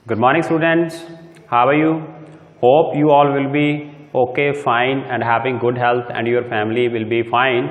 Good morning students, how are you? Hope you all will be okay, fine and having good health and your family will be fine.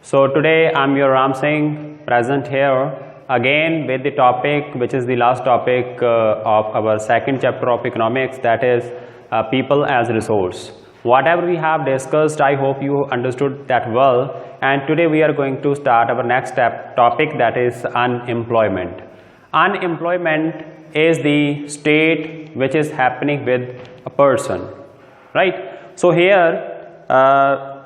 So today I am your Ram Singh present here again with the topic which is the last topic of our second chapter of economics, that is people as resource. Whatever we have discussed, I hope you understood that well, and today we are going to start our next topic, that is unemployment. Unemployment is the state which is happening with a person, right? So here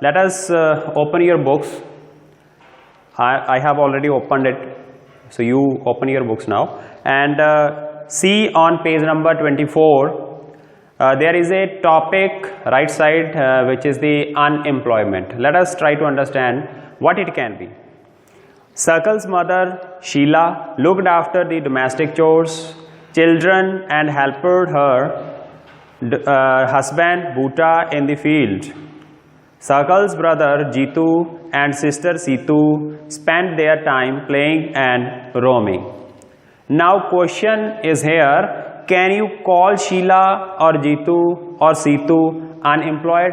let us open your books. I have already opened it, so you open your books now and see on page number 24 there is a topic right side which is the unemployment. Let us try to understand what it can be. Circle's mother Sheila looked after the domestic chores, children, and helped her husband Bhuta in the field. Circle's brother Jitu and sister Situ spent their time playing and roaming. Now question is here, can you call Sheila or Jitu or Situ unemployed?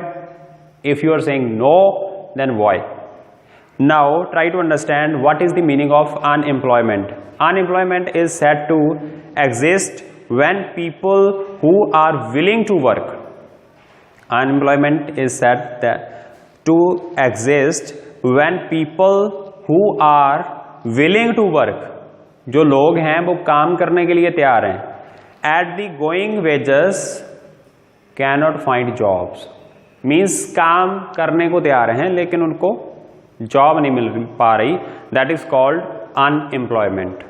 If you are saying no, then why? Now try to understand what is the meaning of unemployment. Unemployment is said to exist when people who are willing to work. Unemployment is said to exist when people who are willing to work. जो लोग हैं वो काम करने के लिए तैयार हैं. At the going wages cannot find jobs. Means काम करने को तैयार हैं लेकिन उनको जॉब नहीं मिल पा रही. That is called unemployment.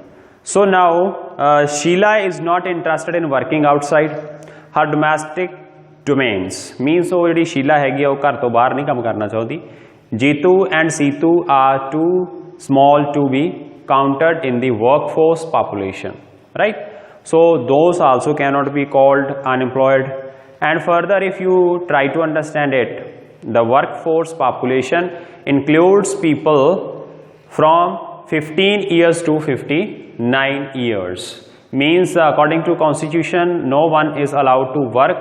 So now Sheila is not interested in working outside her domestic domains. Means वो ਜਿਹੜੀ शीला हैगी वो घर तो बाहर नहीं काम करना चाहती. Jitu and Situ are too small to be counted in the workforce population, right? So those also cannot be called unemployed. And further, if you try to understand it, the workforce population includes people from 15 years to 59 years. Means according to constitution, no one is allowed to work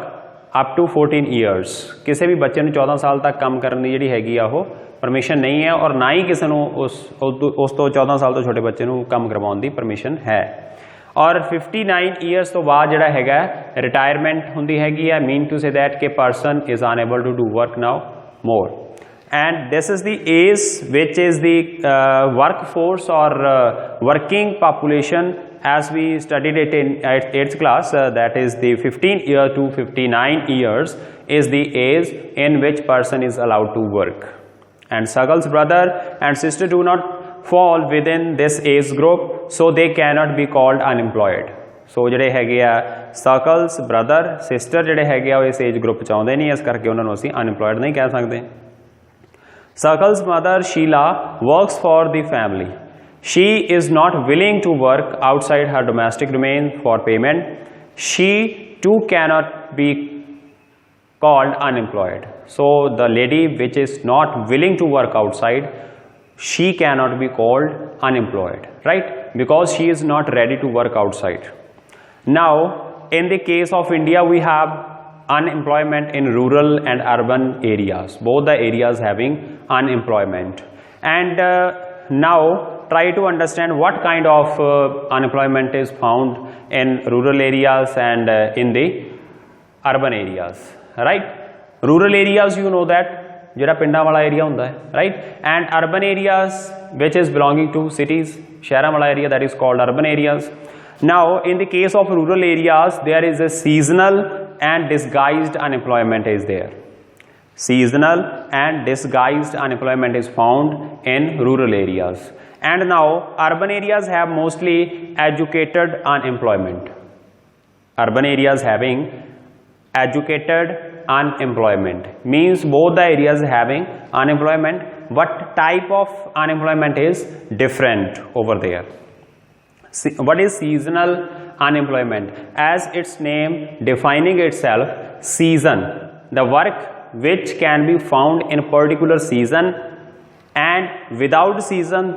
up to 14 years. किसी भी बच्चे ने 14 साल तक काम करने की हैगी आ हो परमिशन नहीं है, और ना ही किसी ਨੂੰ ਉਸ ਤੋਂ 14 ਸਾਲ ਤੋਂ ਛੋਟੇ ਬੱਚੇ ਨੂੰ ਕੰਮ ਕਰਵਾਉਣ ਦੀ ਪਰਮਿਸ਼ਨ ਹੈ. और 59 ईयर्स तो बाद ਜਿਹੜਾ ਹੈਗਾ ਰਿਟਾਇਰਮੈਂਟ ਹੁੰਦੀ ਹੈਗੀ ਆ. मीन टू से दैट के person is unable to do work now more, and this is the age which is the workforce or working population as we studied it in 8th class, that is the 15 year to 59 years is the age in which person is allowed to work. And Sagal's brother and sister do not fall within this age group, so they cannot be called unemployed. So ਜਿਹੜੇ ਹੈਗੇ ਆ Sagal's brother sister ਜਿਹੜੇ ਹੈਗੇ ਆ ਉਹ ਇਸ age group ਚ ਆਉਂਦੇ ਨਹੀਂ, ਇਸ ਕਰਕੇ ਉਹਨਾਂ ਨੂੰ ਅਸੀਂ unemployed ਨਹੀਂ ਕਹਿ ਸਕਦੇ. Sagal's mother Sheila works for the family. She is not willing to work outside her domestic domain for payment. She too cannot be called unemployed. So the lady which is not willing to work outside, she cannot be called unemployed, right? Because she is not ready to work outside. Now in the case of India, we have unemployment in rural and urban areas. Both the areas having unemployment. And now try to understand what kind of unemployment is found in rural areas and in the urban areas, right? Rural areas, you know that ਜਿਹੜਾ ਪਿੰਡਾਂ ਵਾਲਾ area ਹੁੰਦਾ ਹੈ, right? And urban areas which is belonging to cities, ਸ਼ਹਿਰਾਂ ਵਾਲਾ area, that is called urban areas. Now in the case of rural areas, there is a seasonal and disguised unemployment is there. Seasonal and disguised unemployment is found in rural areas. And now urban areas have mostly educated unemployment. Urban areas having educated unemployment, means both the areas having unemployment. What type of unemployment is different over there? What is seasonal unemployment? As its name defining itself, season, the work which can be found in a particular season, and without season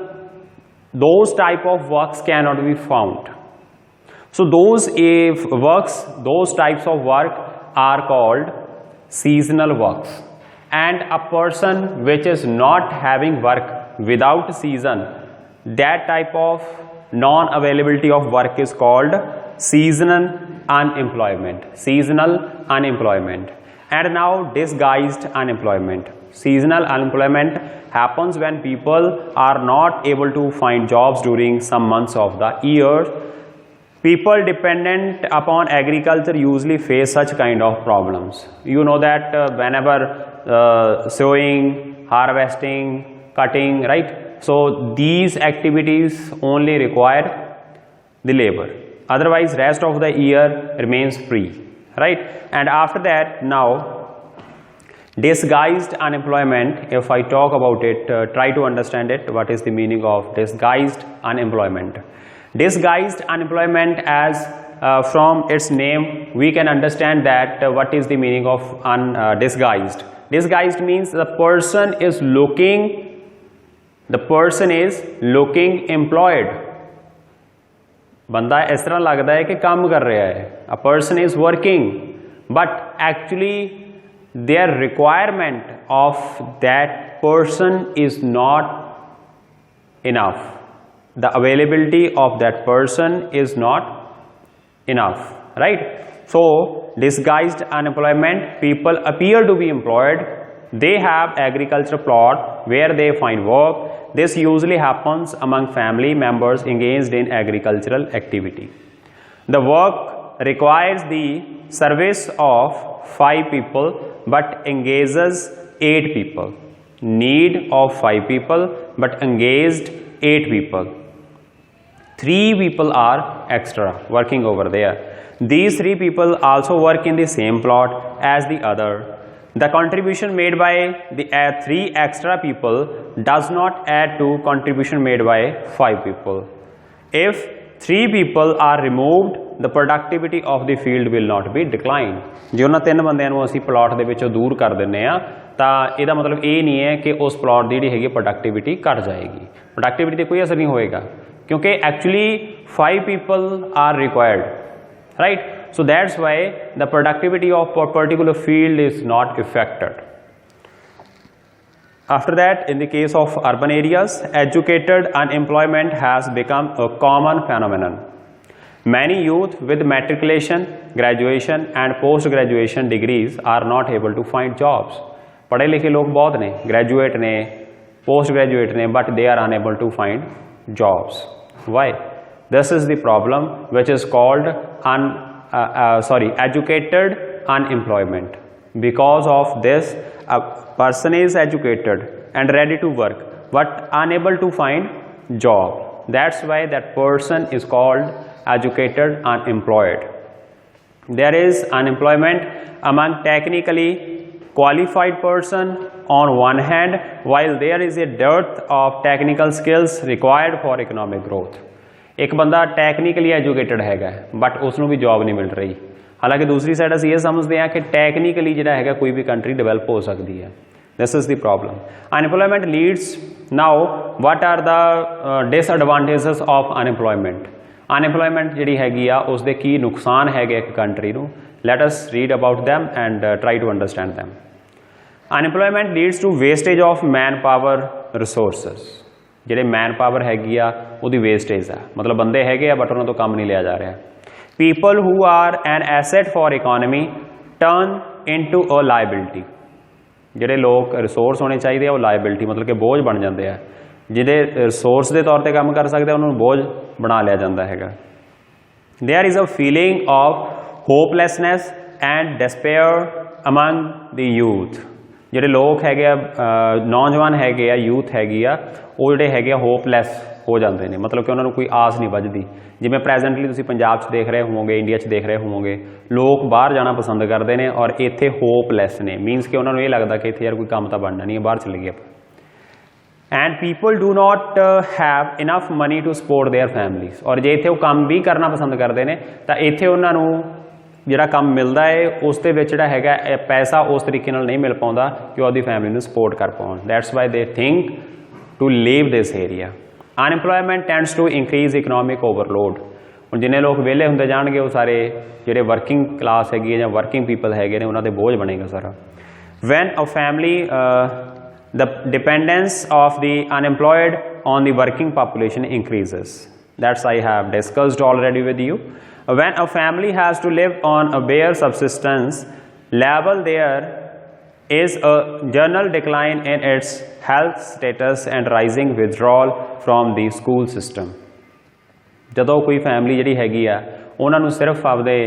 those type of works cannot be found. So those those types of work are called seasonal works. And a person which is not having work without season, that type of non-availability of work is called seasonal unemployment. Seasonal unemployment. And now disguised unemployment. Seasonal unemployment happens when people are not able to find jobs during some months of the year. People dependent upon agriculture usually face such kind of problems. You know that whenever sowing, harvesting, cutting, right? So these activities only require the labor. Otherwise, rest of the year remains free, right? And after that, now disguised unemployment. If I talk about it, try to understand it. What is the meaning of disguised unemployment? Disguised unemployment, as from its name we can understand that what is the meaning of disguised. Disguised means the person is looking employed. बंदा इस तरह लगता है कि काम कर रहा है. A person is working, but actually their requirement of that person is not enough. The availability of that person is not enough, right? So disguised unemployment, people appear to be employed, they have agriculture plot where they find work. This usually happens among family members engaged in agricultural activity. The work requires the service of 5 people but engages 8 people. Need of 5 people but engaged 8 people. 3 people are extra working over there. These 3 people also work in the same plot as the other. The contribution made by the 3 extra people does not add to contribution made by 5 people. If 3 people are removed, the productivity of the field will not be declined. ਜੇ ਉਹਨਾਂ 3 ਬੰਦਿਆਂ ਨੂੰ ਅਸੀਂ plot ਦੇ ਵਿੱਚੋਂ ਦੂਰ ਕਰ ਦਿੰਨੇ ਆ ਤਾਂ ਇਹਦਾ ਮਤਲਬ ਇਹ ਨਹੀਂ ਹੈ ਕਿ ਉਸ ਪਲਾਟ ਦੀ ਜਿਹੜੀ ਹੈਗੀ ਪ੍ਰੋਡਕਟਿਵਿਟੀ ਘਟ ਜਾਏਗੀ. ਪ੍ਰੋਡਕਟਿਵਿਟੀ ਤੇ ਕੋਈ ਅਸਰ ਨਹੀਂ ਹੋਏਗਾ क्योंकि actually 5 people are required, right? So that's why the productivity of a particular field is not affected. After that, in the case of urban areas, educated unemployment has become a common phenomenon. Many youth with matriculation, graduation and post-graduation degrees are not able to find jobs. पढ़े लिखे लोग बहुत ने, graduate ने, post-graduate ने, but they are unable to find jobs. Why? This is the problem which is called educated unemployment. Because of this, a person is educated and ready to work but unable to find job. That's why that person is called educated unemployed. There is unemployment among technically qualified person on one hand, while there is a dearth of technical skills required for economic growth. एक बंदा technically educated हैगा but उसनों भी job नहीं मिल रही. हालांकि दूसरी side ਅਸੀਂ ਇਹ ਸਮਝਦੇ ਹਾਂ कि technically ਜਿਹੜਾ ਹੈਗਾ ਕੋਈ ਵੀ country develop ਹੋ ਸਕਦੀ ਹੈ. This is the problem. Unemployment leads. Now what are the disadvantages of unemployment? Unemployment ਜਿਹੜੀ ਹੈਗੀ ਆ ਉਸ ਦੇ ਕੀ ਨੁਕਸਾਨ ਹੈਗੇ ਇੱਕ country ਨੂੰ. Let us read about them and try to understand them. Unemployment leads to wastage of manpower resources. ਜਿਹੜੇ manpower ਹੈਗੀ ਆ ਉਹਦੀ wastage ਆ, ਮਤਲਬ ਬੰਦੇ ਹੈਗੇ ਆ ਬਟ ਉਹਨਾਂ ਤੋਂ ਕੰਮ ਨਹੀਂ ਲਿਆ ਜਾ ਰਿਹਾ. People who are an asset for economy turn into a liability. ਜਿਹੜੇ ਲੋਕ ਰਿਸੋਰਸ ਹੋਣੇ ਚਾਹੀਦੇ ਆ ਉਹ liability ਮਤਲਬ ਕਿ ਬੋਝ ਬਣ ਜਾਂਦੇ ਆ. ਜਿਹਦੇ ਰਿਸੋਰਸ ਦੇ ਤੌਰ ਤੇ ਕੰਮ ਕਰ ਸਕਦੇ ਆ ਉਹਨਾਂ ਨੂੰ ਬੋਝ ਬਣਾ ਲਿਆ ਜਾਂਦਾ ਹੈਗਾ. There is a feeling of hopelessness and despair among the youth. ਜਿਹੜੇ ਲੋਕ ਹੈਗੇ ਆ ਨੌਜਵਾਨ ਹੈਗੇ ਆ ਯੂਥ ਹੈਗੀ ਆ ਉਹ ਜਿਹੜੇ ਹੈਗੇ ਆ ਹੋਪਲੈਸ ਹੋ ਜਾਂਦੇ ਨੇ, ਮਤਲਬ ਕਿ ਉਹਨਾਂ ਨੂੰ ਕੋਈ ਆਸ ਨਹੀਂ ਵੱਝਦੀ. ਜਿਵੇਂ ਪ੍ਰੈਜ਼ੈਂਟਲੀ ਤੁਸੀਂ ਪੰਜਾਬ 'ਚ ਦੇਖ ਰਹੇ ਹੋਵੋਗੇ, ਇੰਡੀਆ 'ਚ ਦੇਖ ਰਹੇ ਹੋਵੋਗੇ, ਲੋਕ ਬਾਹਰ ਜਾਣਾ ਪਸੰਦ ਕਰਦੇ ਨੇ ਔਰ ਇੱਥੇ ਹੋਪਲੈਸ ਨੇ. ਮੀਨਸ ਕਿ ਉਹਨਾਂ ਨੂੰ ਇਹ ਲੱਗਦਾ ਕਿ ਇੱਥੇ ਯਾਰ ਕੋਈ ਕੰਮ ਤਾਂ ਬਣਨਾ ਨਹੀਂ ਹੈ, ਬਾਹਰ ਚਲੇ ਗਏ ਆਪਾਂ. And people do not have enough money to support their families. ਔਰ ਜੇ ਇੱਥੇ ਉਹ ਕੰਮ ਵੀ ਕਰਨਾ ਪਸੰਦ ਕਰਦੇ ਨੇ ਤਾਂ ਇੱਥੇ ਉਹਨਾਂ ਨੂੰ ਜਿਹੜਾ ਕੰਮ ਮਿਲਦਾ ਹੈ ਉਸ ਦੇ ਵਿੱਚ ਜਿਹੜਾ ਹੈਗਾ ਪੈਸਾ ਉਸ ਤਰੀਕੇ ਨਾਲ ਨਹੀਂ ਮਿਲ ਪਾਉਂਦਾ ਕਿ ਉਹ ਆਪਦੀ ਫੈਮਿਲੀ ਨੂੰ ਸਪੋਰਟ ਕਰ ਪਾਉਣ. That's why they think to leave this area. Unemployment tends to increase economic overload. ਹੁਣ जिन्ने लोग ਵਿਹਲੇ ਹੁੰਦੇ ਜਾਣਗੇ ਉਹ ਸਾਰੇ ਜਿਹੜੇ ਵਰਕਿੰਗ ਕਲਾਸ ਹੈਗੀ ਹੈ ਜਾਂ ਵਰਕਿੰਗ ਪੀਪਲ ਹੈਗੇ ਨੇ ਉਹਨਾਂ ਦੇ ਬੋਝ ਬਣੇਗਾ ਸਾਰਾ। When a family the dependence of the unemployed on the working population increases. That's I have discussed already with you. When a family has to live on a bare subsistence level, there is a general decline in its health status and rising withdrawal from the school system. ਜਦੋਂ ਕੋਈ family ਜਿਹੜੀ ਹੈਗੀ ਆ ਉਹਨਾਂ ਨੂੰ ਸਿਰਫ ਆਪਦੇ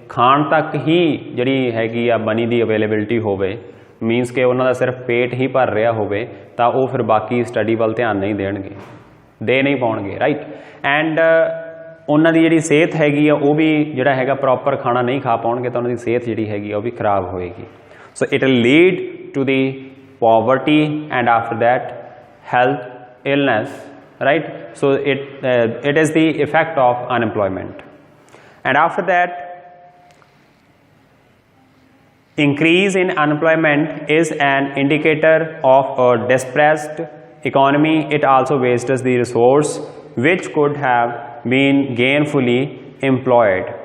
ਖਾਣ ਤੱਕ ਹੀ ਜਿਹੜੀ ਹੈਗੀ ਆ ਮਨੀ ਦੀ ਅਵੇਲੇਬਿਲਿਟੀ ਹੋਵੇ, ਮੀਨਸ ਕਿ ਉਹਨਾਂ ਦਾ ਸਿਰਫ ਪੇਟ ਹੀ ਭਰ ਰਿਹਾ ਹੋਵੇ, ਤਾਂ ਉਹ ਫਿਰ ਬਾਕੀ ਸਟੱਡੀ ਵੱਲ ਧਿਆਨ ਨਹੀਂ ਦੇਣਗੇ, ਦੇ ਨਹੀਂ ਪਾਉਣਗੇ, ਰਾਈਟ। ਐਂਡ ਉਹਨਾਂ ਦੀ ਜਿਹੜੀ ਸਿਹਤ ਹੈਗੀ ਆ ਉਹ ਵੀ ਜਿਹੜਾ ਹੈਗਾ ਪ੍ਰੋਪਰ ਖਾਣਾ ਨਹੀਂ ਖਾ ਪਾਉਣਗੇ, ਤਾਂ ਉਹਨਾਂ ਦੀ ਸਿਹਤ ਜਿਹੜੀ ਹੈਗੀ ਆ ਉਹ ਵੀ ਖਰਾਬ ਹੋਏਗੀ। So it will lead to the poverty and after that health illness, right? So it is the effect of unemployment. And after that, increase in unemployment is an indicator of a depressed economy. It also wastes the resource which could have been gainfully employed.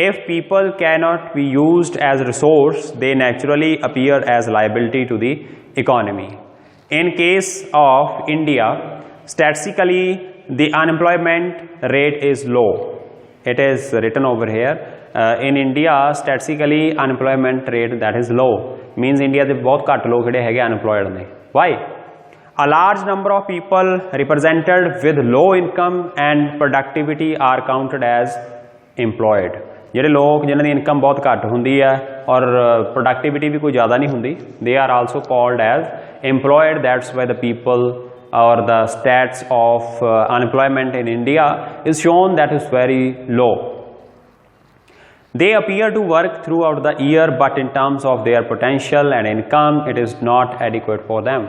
If people cannot be used as resource, they naturally appear as liability to the economy. In case of India, statistically the unemployment rate is low. It is written over here. In India statistically unemployment rate that is low, means India ਦੇ ਬਹੁਤ ਘੱਟ ਲੋਕ ਜਿਹੜੇ ਹੈਗੇ unemployed ਨੇ। Why? A large number of people represented with low income and productivity are counted as employed. ਜਿਹੜੇ ਲੋਕ ਜਿਨ੍ਹਾਂ ਦੀ ਇਨਕਮ ਬਹੁਤ ਘੱਟ ਹੁੰਦੀ ਹੈ ਔਰ ਪ੍ਰੋਡਕਟਿਵਿਟੀ ਵੀ ਕੋਈ ਜ਼ਿਆਦਾ ਨਹੀਂ ਹੁੰਦੀ, they are also called as employed. That's why the people or the stats of unemployment in India is shown that is very low. They appear to work throughout the year, but in terms of their potential and income, it is not adequate for them.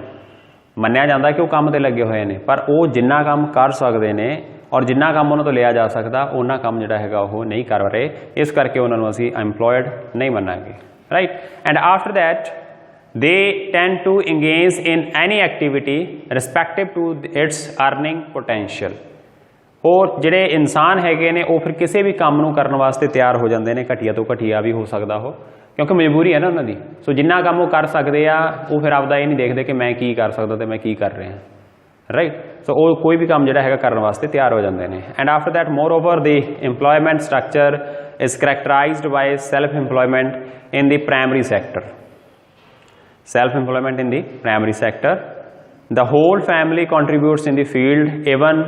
ਮੰਨਿਆ ਜਾਂਦਾ ਕਿ ਉਹ ਕੰਮ ਤੇ ਲੱਗੇ ਹੋਏ ਨੇ, ਪਰ ਉਹ ਜਿੰਨਾ ਕੰਮ ਕਰ ਸਕਦੇ ਨੇ ਔਰ ਜਿੰਨਾ ਕੰਮ ਉਹਨਾਂ ਤੋਂ ਲਿਆ ਜਾ ਸਕਦਾ ਉਹਨਾਂ ਕੰਮ ਜਿਹੜਾ ਹੈਗਾ ਉਹ ਨਹੀਂ ਕਰ ਰਹੇ, ਇਸ ਕਰਕੇ ਉਹਨਾਂ ਨੂੰ ਅਸੀਂ employed ਨਹੀਂ ਮੰਨਾਂਗੇ, right? And after that, they tend to engage in any activity respective to its earning potential. ਹੋਰ ਜਿਹੜੇ ਇਨਸਾਨ ਹੈਗੇ ਨੇ ਉਹ ਫਿਰ ਕਿਸੇ ਵੀ ਕੰਮ ਨੂੰ ਕਰਨ ਵਾਸਤੇ ਤਿਆਰ ਹੋ ਜਾਂਦੇ ਨੇ, ਘਟੀਆ ਤੋਂ ਘਟੀਆ ਵੀ ਹੋ ਸਕਦਾ ਉਹ, ਕਿਉਂਕਿ ਮਜਬੂਰੀ ਹੈ ਨਾ ਉਹਨਾਂ ਦੀ। ਸੋ ਜਿੰਨਾ ਕੰਮ ਉਹ ਕਰ ਸਕਦੇ ਆ ਉਹ ਫਿਰ ਆਪਦਾ ਇਹ ਨਹੀਂ ਦੇਖਦੇ ਕਿ ਮੈਂ ਕੀ ਕਰ ਸਕਦਾ ਤੇ ਮੈਂ ਕੀ ਕਰ ਰਿਹਾ, ਰਾਈਟ। ਸੋ ਉਹ ਕੋਈ ਵੀ ਕੰਮ ਜਿਹੜਾ ਹੈਗਾ ਕਰਨ ਵਾਸਤੇ ਤਿਆਰ ਹੋ ਜਾਂਦੇ ਨੇ। And after that, more over the employment structure is characterized by self-employment in the primary sector. Self-employment in the primary sector. The whole family contributes in the field, even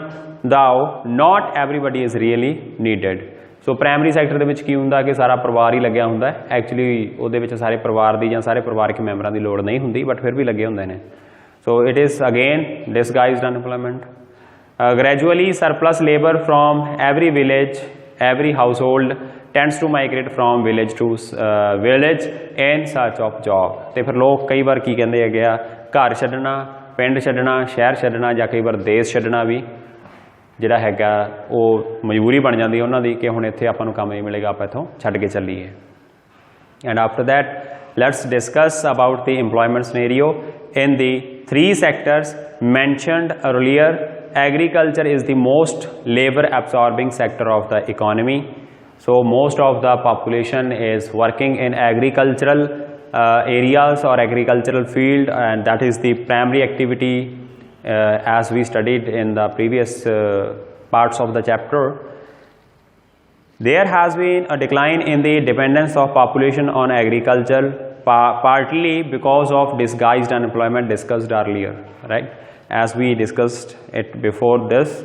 though not everybody is really needed. So primary sector ਦੇ ਵਿੱਚ ਕੀ ਹੁੰਦਾ ਕਿ ਸਾਰਾ ਪਰਿਵਾਰ ਹੀ ਲੱਗਿਆ ਹੁੰਦਾ ਹੈ। Actually ਉਹਦੇ ਵਿੱਚ ਸਾਰੇ ਪਰਿਵਾਰ ਦੀ ਜਾਂ ਸਾਰੇ ਪਰਿਵਾਰਕ ਮੈਂਬਰਾਂ ਦੀ ਲੋੜ ਨਹੀਂ ਹੁੰਦੀ, ਬਟ ਫਿਰ ਵੀ ਲੱਗੇ ਹੁੰਦੇ ਨੇ। So it is again disguised unemployment. Gradually surplus labor from every village, every household tends to migrate from village to village in search of job. ਤੇ ਫਿਰ ਲੋਕ ਕਈ ਵਾਰ ਕੀ ਕਹਿੰਦੇ ਹੈਗੇ ਆ, ਘਰ ਛੱਡਣਾ, ਪਿੰਡ ਛੱਡਣਾ, ਸ਼ਹਿਰ ਛੱਡਣਾ ਜਾਂ ਕਈ ਵਾਰ ਦੇਸ਼ ਛੱਡਣਾ ਵੀ ਜਿਹੜਾ ਹੈਗਾ ਉਹ ਮਜਬੂਰੀ ਬਣ ਜਾਂਦੀ ਹੈ ਉਹਨਾਂ ਦੀ ਕਿ ਹੁਣ ਇੱਥੇ ਆਪਾਂ ਨੂੰ ਕੰਮ ਨਹੀਂ ਮਿਲੇਗਾ, ਆਪਾਂ ਇੱਥੋਂ ਛੱਡ ਕੇ ਚੱਲੀਏ। And after that, let's discuss about the employment scenario in the three sectors mentioned earlier. Agriculture is the most labor absorbing sector of the economy. So most of the population is working in agricultural areas or agricultural field, and that is the primary activity as we studied in the previous parts of the chapter. There has been a decline in the dependence of population on agriculture, partly because of disguised unemployment discussed earlier, right? As we discussed it before this.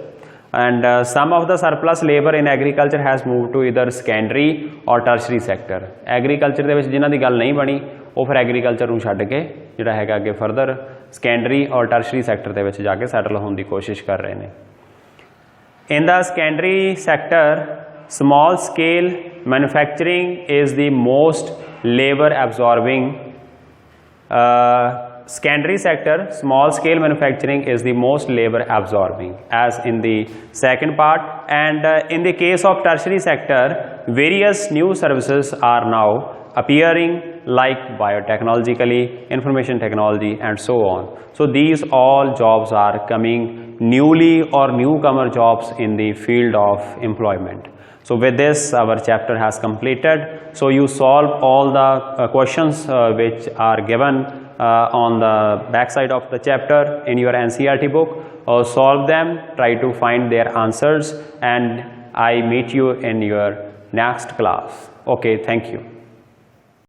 And some of the surplus labor in agriculture has moved to either secondary or tertiary sector. Agriculture ਦੇ ਵਿੱਚ ਜਿਨ੍ਹਾਂ ਦੀ ਗੱਲ ਨਹੀਂ ਬਣੀ ਉਹ ਫਿਰ agriculture ਨੂੰ ਛੱਡ ਕੇ ਜਿਹੜਾ ਹੈਗਾ ਅੱਗੇ further secondary or tertiary sector ਦੇ ਵਿੱਚ ਜਾ ਕੇ settle ਹੋਣ ਦੀ ਕੋਸ਼ਿਸ਼ ਕਰ ਰਹੇ ਨੇ। In the secondary sector, small scale manufacturing is the most labor absorbing. Secondary sector, small scale manufacturing is the most labor absorbing as in the second part. And in the case of tertiary sector, various new services are now appearing like biotechnologically, information technology and so on. So these all jobs are coming newly or newcomer jobs in the field of employment. So with this, our chapter has completed. So you solve all the questions which are given on the back side of the chapter in your NCERT book. Solve them, try to find their answers, and I meet you in your next class. Okay, thank you.